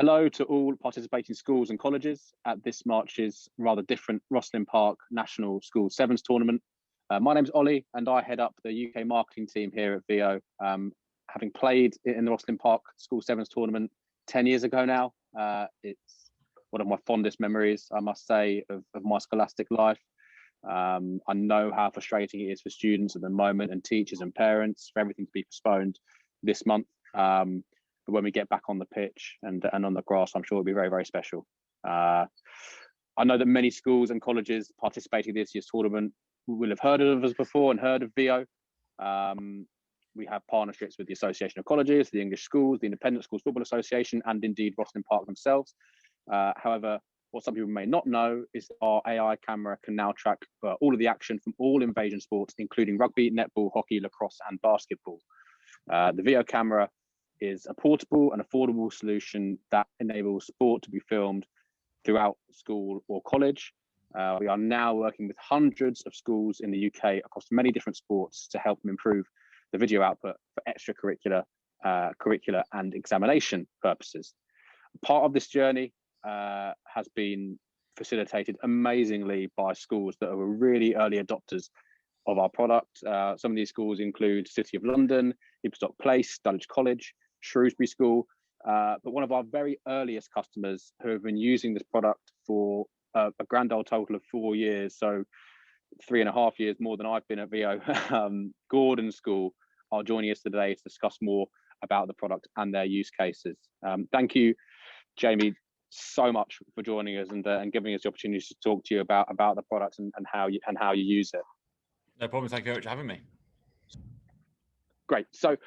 Hello to all participating schools and colleges at this March's rather different Rosslyn Park National School Sevens tournament. My name's Ollie and I head up the UK marketing team here at VO. Having played in the Rosslyn Park School Sevens tournament 10 years ago now, it's one of my fondest memories, I must say, of my scholastic life. I know how frustrating it is for students at the moment and teachers and parents for everything to be postponed this month. But when we get back on the pitch and on the grass, I'm sure it'll be very, very special. I know that many schools and colleges participating in this year's tournament will have heard of us before and heard of VO. We have partnerships with the Association of Colleges, the English Schools, the Independent Schools Football Association, and indeed Rosslyn Park themselves. However, what some people may not know is our AI camera can now track all of the action from all invasion sports, including rugby, netball, hockey, lacrosse, and basketball. The VO camera is a portable and affordable solution that enables sport to be filmed throughout school or college. We are now working with hundreds of schools in the UK across many different sports to help them improve the video output for extracurricular, curricular and examination purposes. Part of this journey has been facilitated amazingly by schools that are really early adopters of our product. Some of these schools include City of London, Ibstock Place, Dulwich College, Shrewsbury School, but one of our very earliest customers who have been using this product for a grand old total of 4 years, so 3.5 years more than I've been at VO, Gordon School, are joining us today to discuss more about the product and their use cases. Thank you, Jamie, so much for joining us and giving us the opportunity to talk to you about the product and how you use it. No problem. Thank you very much for having me. Great. So,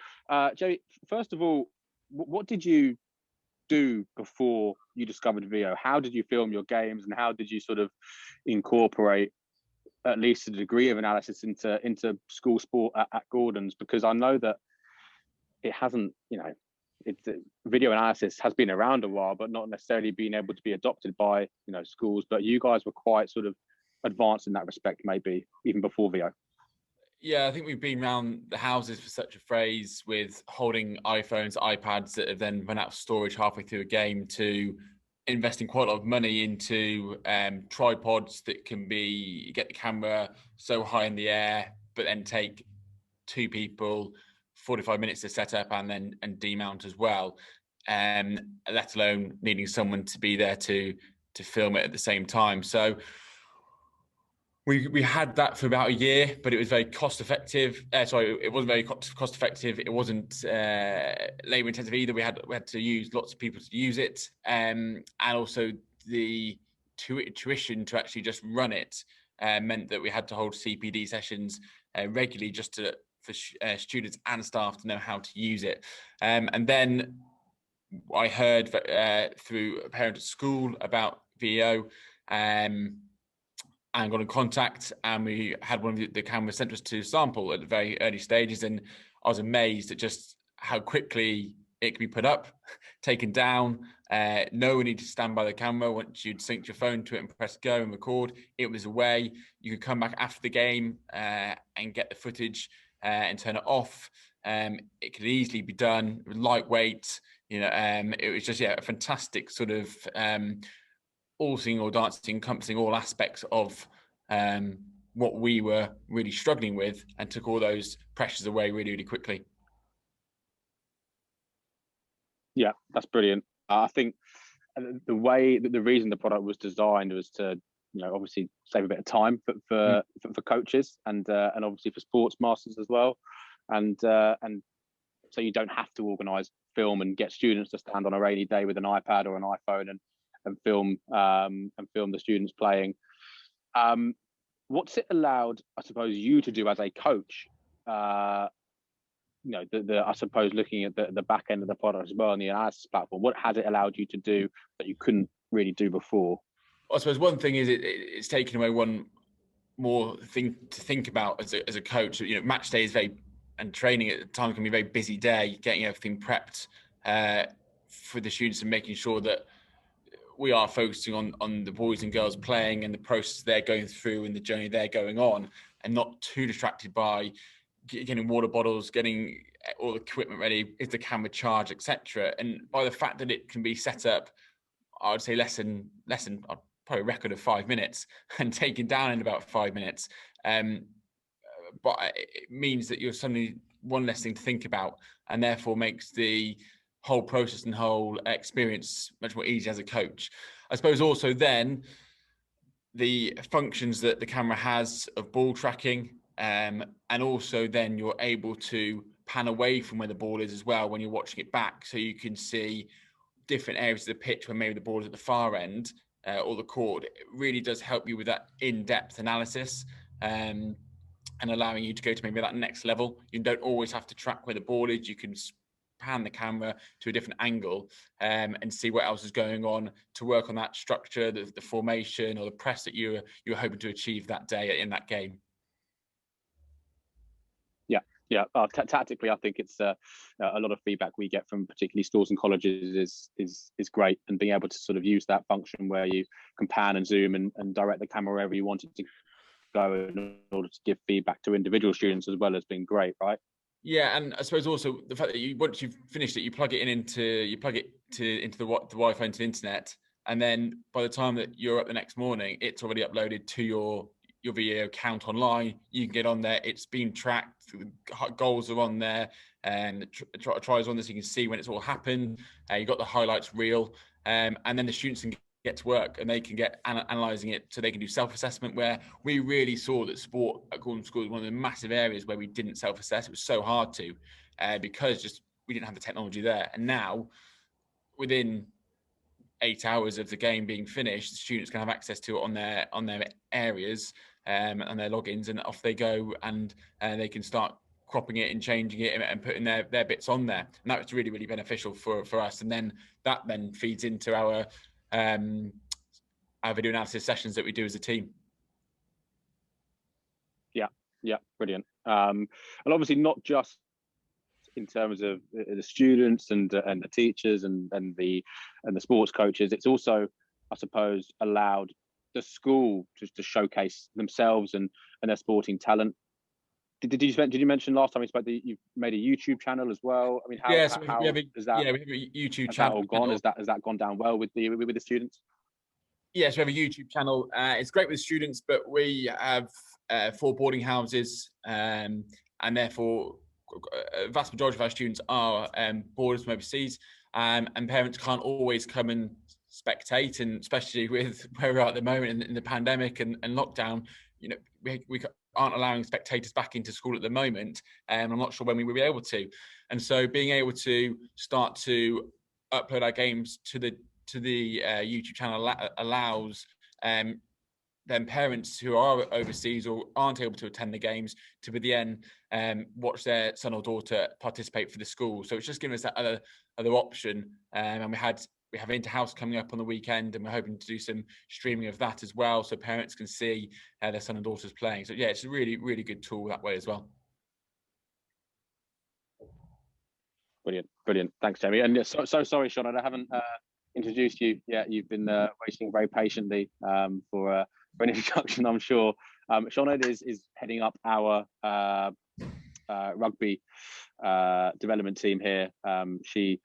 Jamie, first of all, what did you do before you discovered VO? How did you film your games, and how did you sort of incorporate at least a degree of analysis into school sport at Gordon's? Because I know that it hasn't, video analysis has been around a while, but not necessarily been able to be adopted by schools. But you guys were quite sort of advanced in that respect, maybe even before VO. Yeah, I think we've been around the houses for such a phrase, with holding iPhones, iPads that have then run out of storage halfway through a game, to investing quite a lot of money into tripods that can get the camera so high in the air, but then take 2 people 45 minutes to set up and demount as well, let alone needing someone to be there to film it at the same time. So we had that for about a year, but it was very cost effective. It wasn't very cost effective. It wasn't labor intensive either. We had to use lots of people to use it, and also the tuition to actually just run it meant that we had to hold CPD sessions regularly just for students and staff to know how to use it. And then I heard through a parent at school about VO, and got in contact, and we had one of the cameras sent to us to sample at the very early stages, and I was amazed at just how quickly it could be put up, taken down. No one needed to stand by the camera. Once you'd synced your phone to it and press go and record, it was away. You could come back after the game and get the footage and turn it off. It could easily be done. It was lightweight. It was just a fantastic sort of all singing, all dancing, encompassing all aspects of what we were really struggling with, and took all those pressures away really, really quickly. Yeah, that's brilliant. I think the reason the product was designed was to, obviously save a bit of time for coaches and obviously for sports masters as well, and so you don't have to organise film and get students to stand on a rainy day with an iPad or an iPhone and film the students playing. What's it allowed, I suppose, you to do as a coach? I suppose looking at the back end of the product as well and the analysis platform, what has it allowed you to do that you couldn't really do before? I suppose one thing is it's taken away one more thing to think about as a coach. Match day is and training at the time can be a very busy day, getting everything prepped for the students and making sure that we are focusing on the boys and girls playing and the process they're going through and the journey they're going on, and not too distracted by getting water bottles, getting all the equipment ready? Is the camera charged, etc.? And by the fact that it can be set up, I would say less than probably a record of 5 minutes and taken down in about 5 minutes. But it means that you're suddenly one less thing to think about, and therefore makes the whole process and whole experience much more easy as a coach. I suppose also then the functions that the camera has of ball tracking, and also then you're able to pan away from where the ball is as well when you're watching it back, so you can see different areas of the pitch when maybe the ball is at the far end or the court. It really does help you with that in-depth analysis, and allowing you to go to maybe that next level. You don't always have to track where the ball is. You can pan the camera to a different angle and see what else is going on to work on that structure, the formation or the press that you're hoping to achieve that day in that game. Yeah. Tactically, I think it's a lot of feedback we get from particularly schools and colleges is great, and being able to sort of use that function where you can pan and zoom and direct the camera wherever you want it to go in order to give feedback to individual students as well has been great, right? Yeah, and I suppose also the fact that once you've finished it, you plug it into the Wi-Fi, into the internet, and then by the time that you're up the next morning, it's already uploaded to your video account online. You can get on there. It's been tracked. Goals are on there, and tries on this. You can see when it's all happened. You got the highlights reel, and then the students can get to work and they can get analysing it, so they can do self-assessment, where we really saw that sport at Gordon School was one of the massive areas where we didn't self-assess. It was so hard to, because just we didn't have the technology there. And now, within 8 hours of the game being finished, the students can have access to it on their areas and their logins, and off they go, and they can start cropping it and changing it and putting their bits on there. And that was really, really beneficial for us. And then that feeds into our video analysis sessions that we do as a team. Yeah, brilliant. And obviously not just in terms of the students and the teachers and the sports coaches, it's also, I suppose, allowed the school to showcase themselves and their sporting talent. Did you mention last time we spoke that you've made a YouTube channel as well? I mean, how we have a YouTube channel channel. Has that gone down well with the students? Yes, we have a YouTube channel. It's great with students, but we have 4 boarding houses, and therefore a vast majority of our students are boarders from overseas, and parents can't always come and spectate, and especially with where we're at the moment in the pandemic and lockdown, we aren't allowing spectators back into school at the moment, and I'm not sure when we will be able to. And so being able to start to upload our games to the YouTube channel allows then parents who are overseas or aren't able to attend the games to be then watch their son or daughter participate for the school. So it's just giving us that other option, and we have Interhouse coming up on the weekend, and we're hoping to do some streaming of that as well, so parents can see their son and daughters playing. So yeah, it's a really, really good tool that way as well. Brilliant. Thanks, Jamie. And so sorry, Sean, I haven't introduced you yet. You've been waiting very patiently for an introduction, I'm sure. Sean is heading up our rugby development team here. She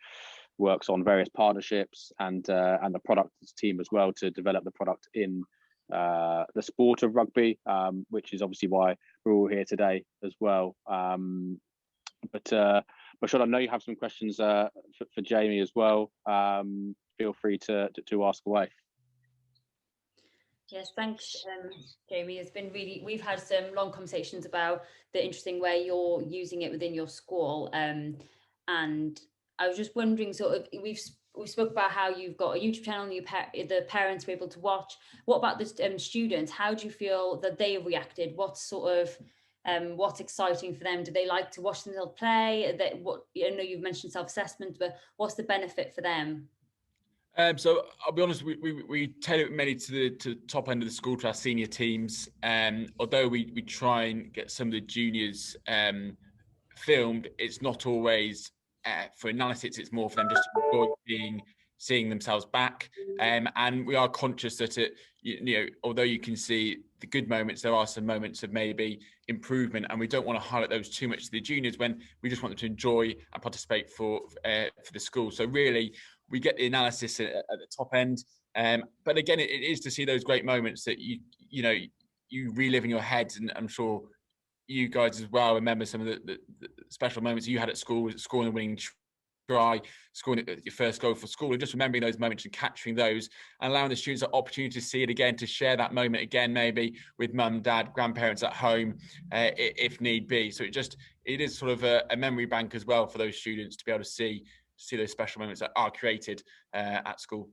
works on various partnerships and the product team as well to develop the product in the sport of rugby, which is obviously why we're all here today as well. But Sean, I know you have some questions for Jamie as well. Feel free to ask away. Yes, thanks, Jamie. It's been we've had some long conversations about the interesting way you're using it within your school. And I was just wondering, sort of, we spoke about how you've got a YouTube channel and the parents were able to watch. What about the students? How do you feel that they reacted? What's exciting for them? Do they like to watch themselves play? I know you've mentioned self-assessment, but what's the benefit for them? So I'll be honest, we tailor it mainly to the top end of the school, to our senior teams. Although we try and get some of the juniors filmed, it's not always for analysis. It's more for them just to enjoy seeing themselves back. And we are conscious that although you can see the good moments, there are some moments of maybe improvement, and we don't want to highlight those too much to the juniors when we just want them to enjoy and participate for the school. So really, we get the analysis at the top end, but again, it is to see those great moments that you relive in your head, and I'm sure you guys as well remember some of the special moments you had at school, scoring a winning try, scoring your first goal for school, and just remembering those moments and capturing those and allowing the students the opportunity to see it again, to share that moment again, maybe with mum, dad, grandparents at home, if need be. So it is sort of a memory bank as well for those students to be able to see those special moments that are created at school.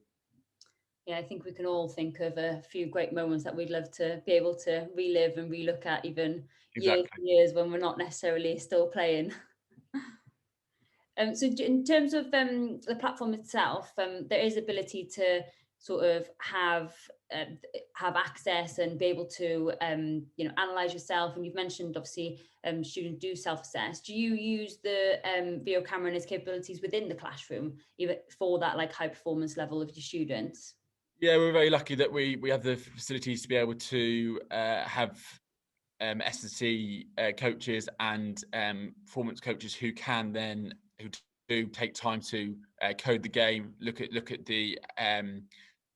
Yeah, I think we can all think of a few great moments that we'd love to be able to relive and relook at even years and years when we're not necessarily still playing. So in terms of the platform itself, there is ability to sort of have access and be able to analyze yourself. And you've mentioned obviously students do self-assess. Do you use the video camera and its capabilities within the classroom, even for that like high performance level of your students? Yeah, we're very lucky that we have the facilities to be able to have S&C coaches and performance coaches who do take time to code the game, look at the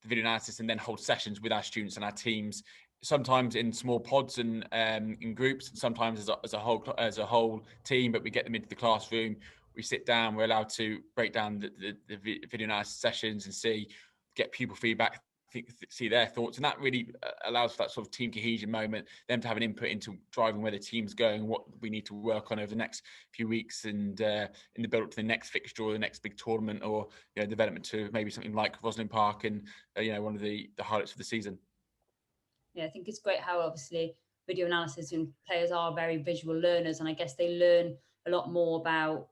video analysis, and then hold sessions with our students and our teams. Sometimes in small pods and in groups, and sometimes as a whole team. But we get them into the classroom. We sit down. We're allowed to break down the video analysis sessions and get pupil feedback, see their thoughts, and that really allows for that sort of team cohesion moment, them to have an input into driving where the team's going, what we need to work on over the next few weeks, and in the build up to the next fixture or the next big tournament, or development to maybe something like Rosslyn Park and one of the highlights of the season. Yeah, I think it's great how obviously video analysis and players are very visual learners, and I guess they learn a lot more about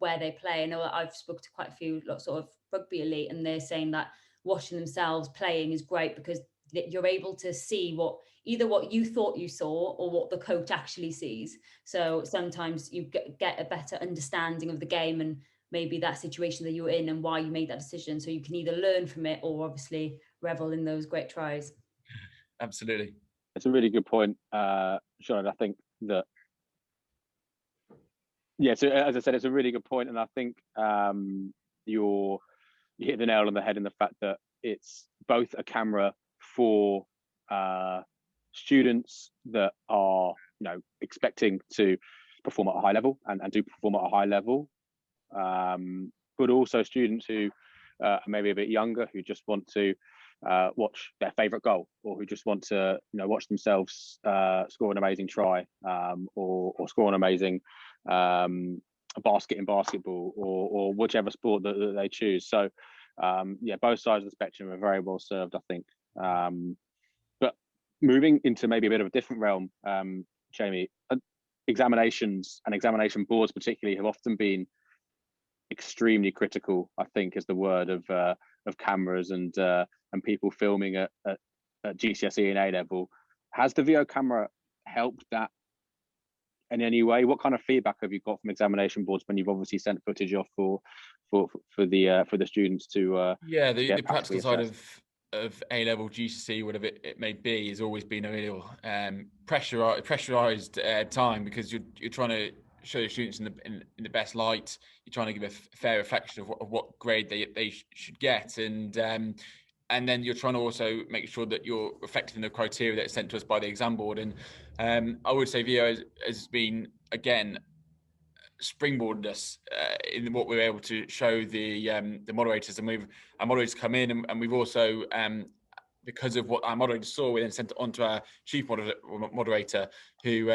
where they play. I know I've spoken to quite a few sort of rugby elite, and they're saying that watching themselves playing is great because you're able to see either what you thought you saw or what the coach actually sees. So sometimes you get a better understanding of the game and maybe that situation that you're in and why you made that decision. So you can either learn from it or obviously revel in those great tries. Absolutely. It's a really good point, Sean. I think that, so as I said, it's a really good point, and I think you hit the nail on the head in the fact that it's both a camera for students that are expecting to perform at a high level and do perform at a high level, but also students who are maybe a bit younger, who just want to watch their favorite goal, or who just want to watch themselves score an amazing try, or score an amazing basket in basketball, or whichever sport that they choose. So both sides of the spectrum are very well served, I think. But moving into maybe a bit of a different realm, Jamie, examinations and examination boards particularly have often been extremely critical, I think is the word, of cameras and people filming at GCSE and A level. Has the VO camera helped that in any way? What kind of feedback have you got from examination boards when you've obviously sent footage off for the students to the practical side of A level, GCSE, whatever it may be, has always been a real pressurized time, because you're trying to show the students in the best light. You're trying to give a fair reflection of what grade they should get, and then you're trying to also make sure that you're reflecting the criteria that's sent to us by the exam board. And I would say VO has been, again, springboarded us in what we're able to show the moderators. And our moderators come in, and we've also, because of what our moderator saw, we then sent it on to our chief moderator, who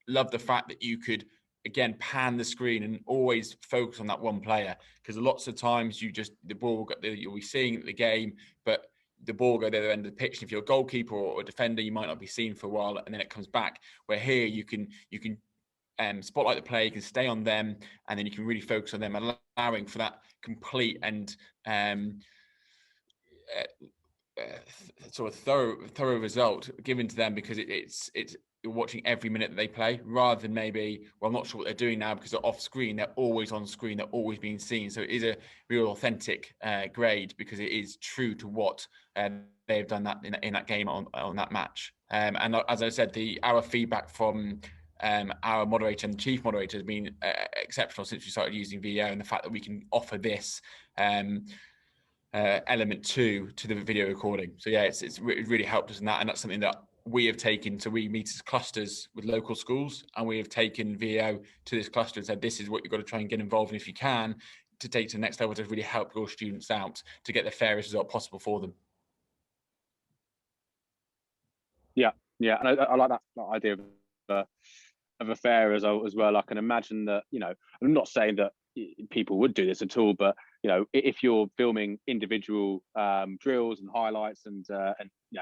loved the fact that you could, again, pan the screen and always focus on that one player, because lots of times you'll be seeing the game, but the ball go to the other end of the pitch, and if you're a goalkeeper or a defender, you might not be seen for a while, and then it comes back. Where here you can spotlight the player, you can stay on them, and then you can really focus on them, allowing for that complete and sort of thorough result given to them, because it's you're watching every minute that they play, rather than maybe, well, I'm not sure what they're doing now because they're off screen. They're always on screen. They're always being seen. So it is a real authentic grade, because it is true to what they've done that in that game on that match. And as I said, our feedback from our moderator and the chief moderator has been exceptional since we started using VO, and the fact that we can offer this element to the video recording. So yeah, it's really helped us in that, and that's something that we have taken. So we meet as clusters with local schools, and we have taken VO to this cluster and said, this is what you've got to try and get involved in if you can, to take to the next level, to really help your students out to get the fairest result possible for them. Yeah, and I like that idea of a fair as well. I can imagine that, I'm not saying that people would do this at all, but if you're filming individual drills and highlights and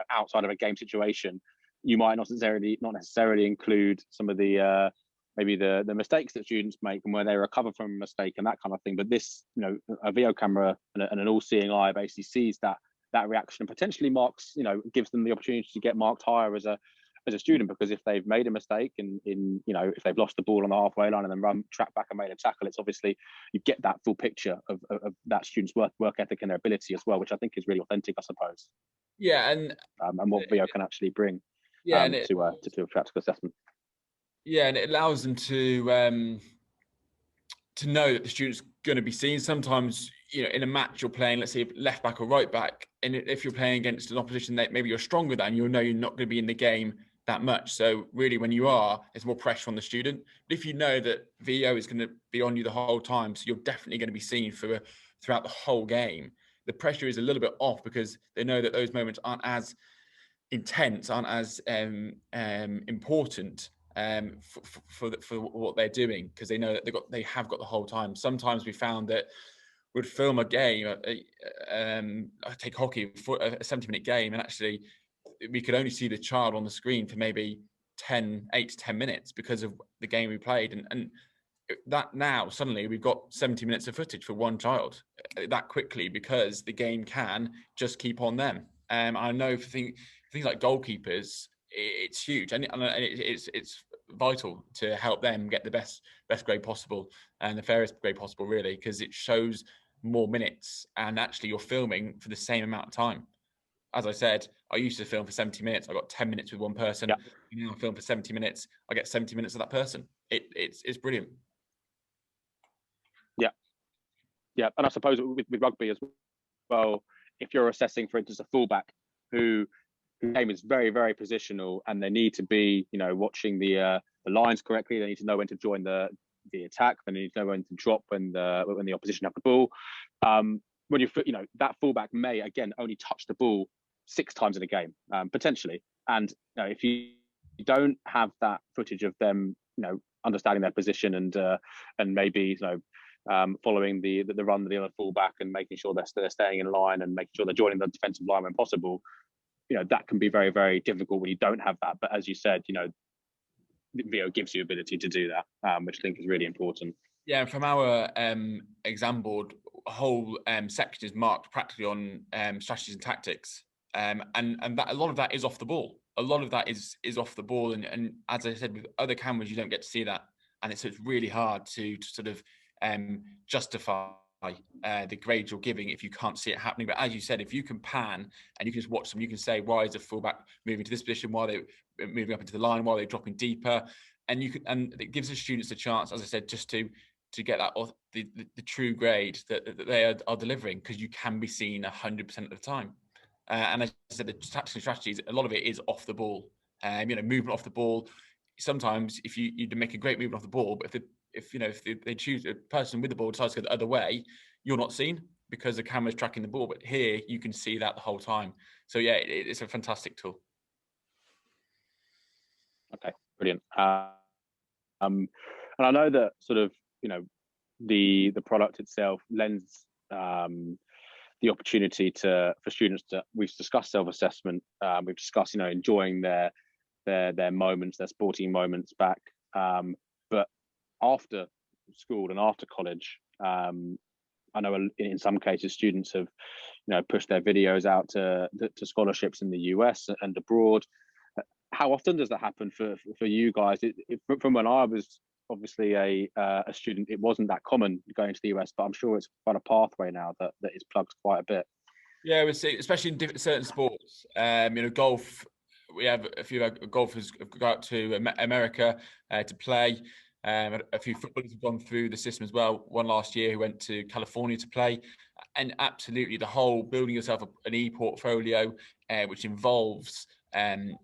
outside of a game situation, you might not necessarily include some of the maybe the mistakes that students make and where they recover from a mistake and that kind of thing. But this, a VO camera and an all-seeing eye basically sees that reaction and potentially marks, gives them the opportunity to get marked higher as a student, because if they've made a mistake in if they've lost the ball on the halfway line and then track back and made a tackle, it's obviously you get that full picture of that student's work ethic and their ability as well, which I think is really authentic, I suppose. Yeah, and what VO can actually bring to a practical assessment. Yeah, and it allows them to know that the student's going to be seen. Sometimes, in a match you're playing, let's say left back or right back, and if you're playing against an opposition that maybe you're stronger than, you'll know you're not going to be in the game that much. So really, when you are, there's more pressure on the student. But if you know that VO is going to be on you the whole time, so you're definitely going to be seen throughout the whole game, the pressure is a little bit off, because they know that those moments aren't as intense, aren't as important for what they're doing, because they know that they have got the whole time. Sometimes we found that we'd film a game, I take hockey, for a 70-minute game, and actually we could only see the child on the screen for maybe 8 to 10 minutes because of the game we played, and that now suddenly we've got 70 minutes of footage for one child that quickly, because the game can just keep on them. I know for things like goalkeepers, it's huge, and it's vital to help them get the best grade possible and the fairest grade possible, really, because it shows more minutes, and actually you're filming for the same amount of time. As I said, I used to film for 70 minutes. I got 10 minutes with one person. Yeah. Now I film for 70 minutes. I get 70 minutes of that person. It's brilliant. Yeah, and I suppose with rugby as well, if you're assessing, for instance, a fullback whose game is very, very positional, and they need to be, watching the lines correctly. They need to know when to join the attack. They need to know when to drop when the opposition have the ball. When that fullback may again only touch the ball 6 times in a game, potentially. And if you don't have that footage of them, understanding their position and maybe following the run of the other fullback and making sure they're staying in line and making sure they're joining the defensive line when possible, that can be very, very difficult when you don't have that. But as you said, VO gives you ability to do that, which I think is really important. Yeah, from our exam board, a whole section is marked practically on strategies and tactics, and that a lot of that is off the ball. A lot of that is off the ball, and as I said, with other cameras you don't get to see that, and it's really hard to sort of justify the grades you're giving if you can't see it happening. But as you said, if you can pan and you can just watch them, you can say, why is the fullback moving to this position, why are they moving up into the line, why are they dropping deeper, and it gives the students a chance, as I said, just to get that the true grade that they are delivering, because you can be seen 100% of the time. And as I said, the tactics and strategies, a lot of it is off the ball. Movement off the ball. Sometimes if you make a great movement off the ball, but if they choose, a person with the ball decides to go the other way, you're not seen because the camera's tracking the ball. But here you can see that the whole time. So yeah, it's a fantastic tool. Okay, brilliant. And I know that sort of the product itself lends the opportunity for students to. We've discussed self-assessment. We've discussed enjoying their moments, their sporting moments back. But after school and after college, I know in some cases students have pushed their videos out to scholarships in the US and abroad. How often does that happen for you guys? From when I was obviously a student, it wasn't that common going to the US, but I'm sure it's quite a pathway now that is plugged quite a bit. Yeah, I would say, especially in certain sports, golf, we have a few of our golfers have got out to America to play. A few footballers have gone through the system as well. One last year who went to California to play. And absolutely, the whole building yourself an e-portfolio, which involves, the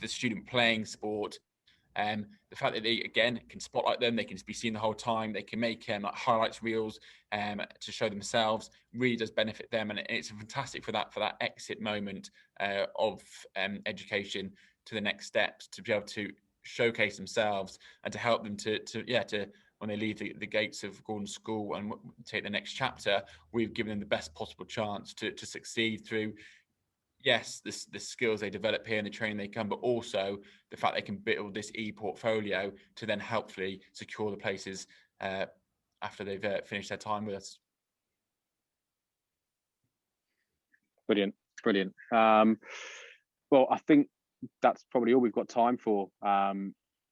student playing sport. The fact that they, again, can spotlight them, they can be seen the whole time, they can make like highlights reels to show themselves, really does benefit them. And it's fantastic for that exit moment of education to the next steps, to be able to showcase themselves and to help them to when they leave the gates of Gordon School and take the next chapter, we've given them the best possible chance to succeed through, yes, the skills they develop here and the training they come, but also the fact they can build this e-portfolio to then helpfully secure the places after they've finished their time with us. Brilliant. Well, I think that's probably all we've got time for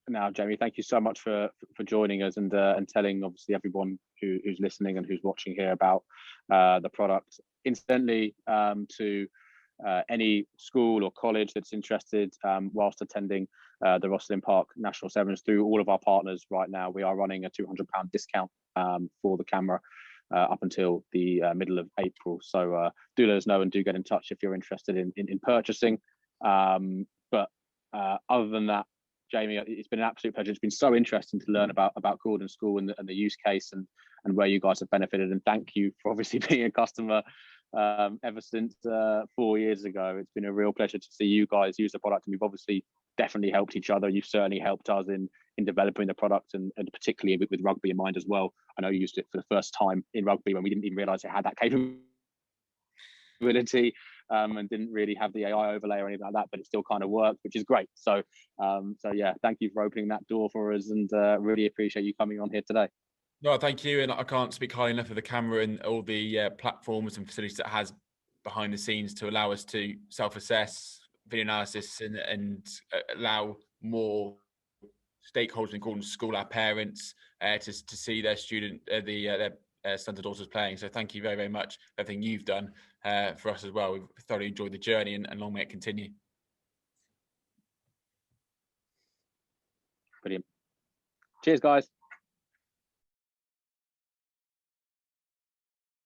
now, Jamie. Thank you so much for joining us and telling, obviously, everyone who's listening and who's watching here about the product. Incidentally, to any school or college that's interested whilst attending the Rosslyn Park National Sevens, through all of our partners right now, we are running a £200 discount for the camera up until the middle of April. So do let us know and do get in touch if you're interested in purchasing. But other than that, Jamie, it's been an absolute pleasure. It's been so interesting to learn about Gordon School and the use case and where you guys have benefited. And thank you for obviously being a customer ever since 4 years ago. It's been a real pleasure to see you guys use the product, and we've obviously definitely helped each other. You've certainly helped us in developing the product, and particularly with rugby in mind as well. I know you used it for the first time in rugby when we didn't even realize it had that capability and didn't really have the AI overlay or anything like that, but it still kind of worked, which is great. So yeah, thank you for opening that door for us, and really appreciate you coming on here today. No, thank you. And I can't speak highly enough of the camera and all the platforms and facilities that it has behind the scenes to allow us to self-assess, video analysis, and allow more stakeholders in Gordon School, our parents, to see their student, their sons and daughters playing. So thank you very, very much for everything you've done for us as well. We've thoroughly enjoyed the journey, and long may it continue. Brilliant. Cheers, guys.